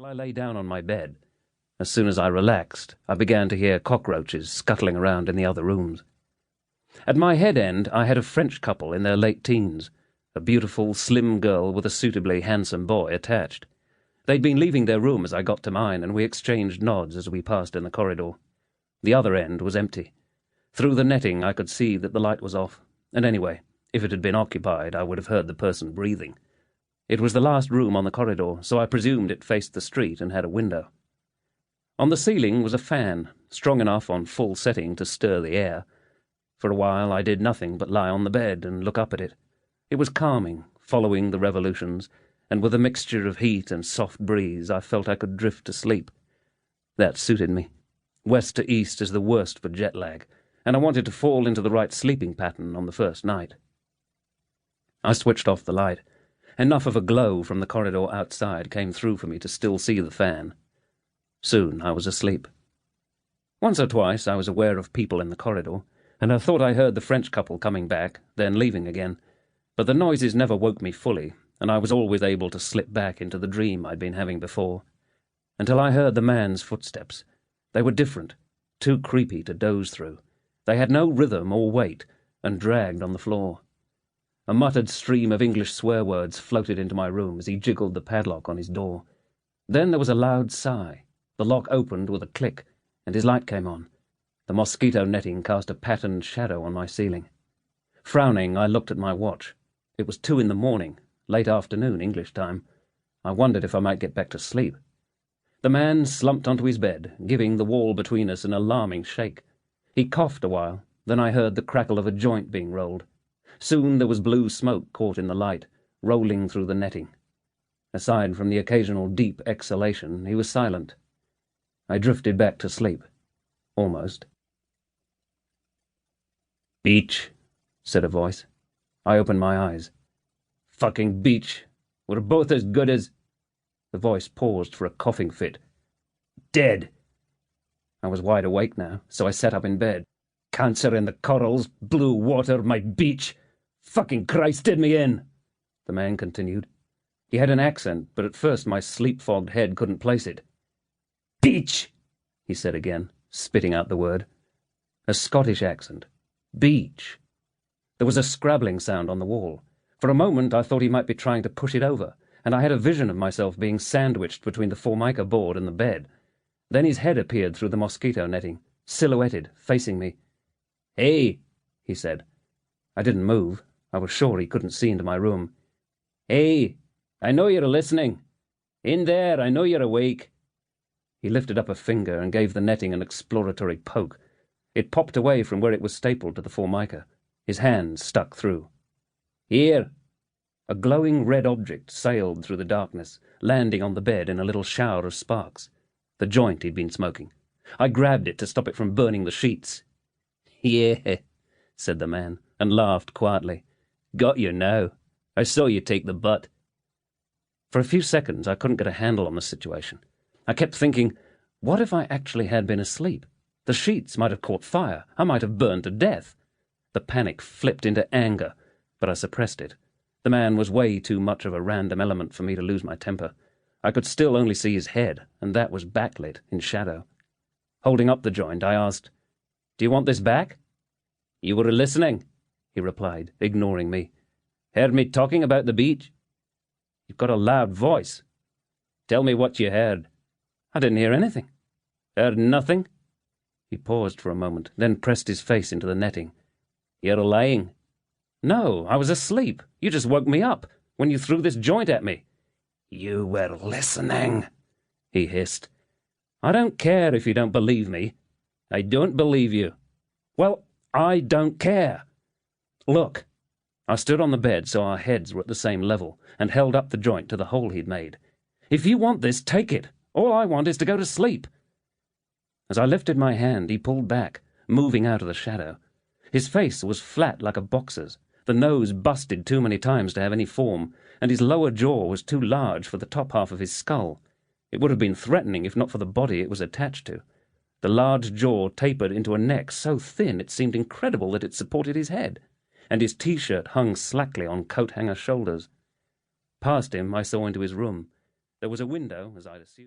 until I lay down on my bed. As soon as I relaxed, I began to hear cockroaches scuttling around in the other rooms. At my head end, I had a French couple in their late teens, a beautiful, slim girl with a suitably handsome boy attached. They'd been leaving their room as I got to mine, and we exchanged nods as we passed in the corridor. The other end was empty. Through the netting I could see that the light was off, and anyway, if it had been occupied, I would have heard the person breathing. It was the last room on the corridor, so I presumed it faced the street and had a window. On the ceiling was a fan, strong enough on full setting to stir the air. For a while I did nothing but lie on the bed and look up at it. It was calming, following the revolutions, and with a mixture of heat and soft breeze I felt I could drift to sleep. That suited me. West to east is the worst for jet lag, and I wanted to fall into the right sleeping pattern on the first night. I switched off the light. Enough of a glow from the corridor outside came through for me to still see the fan. Soon I was asleep. Once or twice I was aware of people in the corridor, and I thought I heard the French couple coming back, then leaving again, but the noises never woke me fully, and I was always able to slip back into the dream I'd been having before. Until I heard the man's footsteps. They were different, too creepy to doze through. They had no rhythm or weight, and dragged on the floor. A muttered stream of English swear words floated into my room as he jiggled the padlock on his door. Then there was a loud sigh. The lock opened with a click, and his light came on. The mosquito netting cast a patterned shadow on my ceiling. Frowning, I looked at my watch. It was 2 a.m, late afternoon English time. I wondered if I might get back to sleep. The man slumped onto his bed, giving the wall between us an alarming shake. He coughed a while, then I heard the crackle of a joint being rolled. Soon there was blue smoke caught in the light, rolling through the netting. Aside from the occasional deep exhalation, he was silent. I drifted back to sleep. Almost. "Beach," said a voice. I opened my eyes. "Fucking beach. We're both as good as—" The voice paused for a coughing fit. "Dead." I was wide awake now, so I sat up in bed. "Cancer in the corals, blue water, my beach. Fucking Christ did me in," the man continued. He had an accent, but at first my sleep-fogged head couldn't place it. "Beach," he said again, spitting out the word. A Scottish accent. Beach. There was a scrabbling sound on the wall. For a moment I thought he might be trying to push it over, and I had a vision of myself being sandwiched between the formica board and the bed. Then his head appeared through the mosquito netting, silhouetted, facing me. "Hey," he said. I didn't move. I was sure he couldn't see into my room. "Hey, I know you're listening. In there, I know you're awake." He lifted up a finger and gave the netting an exploratory poke. It popped away from where it was stapled to the formica. His hand stuck through. "Here." A glowing red object sailed through the darkness, landing on the bed in a little shower of sparks. The joint he'd been smoking. I grabbed it to stop it from burning the sheets. "Yeah," said the man, and laughed quietly. "Got you now. I saw you take the butt." For a few seconds I couldn't get a handle on the situation. I kept thinking, what if I actually had been asleep? The sheets might have caught fire. I might have burned to death. The panic flipped into anger, but I suppressed it. The man was way too much of a random element for me to lose my temper. I could still only see his head, and that was backlit, in shadow. Holding up the joint, I asked, "Do you want this back?" "You were listening," he replied, ignoring me. "Heard me talking about the beach?" "You've got a loud voice." "Tell me what you heard." "I didn't hear anything." "Heard nothing?" He paused for a moment, then pressed his face into the netting. "You're lying." "No, I was asleep. You just woke me up when you threw this joint at me." "You were listening," he hissed. "I don't care if you don't believe me." "I don't believe you." "Well, I don't care. Look." I stood on the bed so our heads were at the same level and held up the joint to the hole he'd made. "If you want this, take it. All I want is to go to sleep." As I lifted my hand, he pulled back, moving out of the shadow. His face was flat like a boxer's, the nose busted too many times to have any form, and his lower jaw was too large for the top half of his skull. It would have been threatening if not for the body it was attached to. The large jaw tapered into a neck so thin it seemed incredible that it supported his head, and his T-shirt hung slackly on coat-hanger shoulders. Past him I saw into his room. There was a window, as I'd assumed.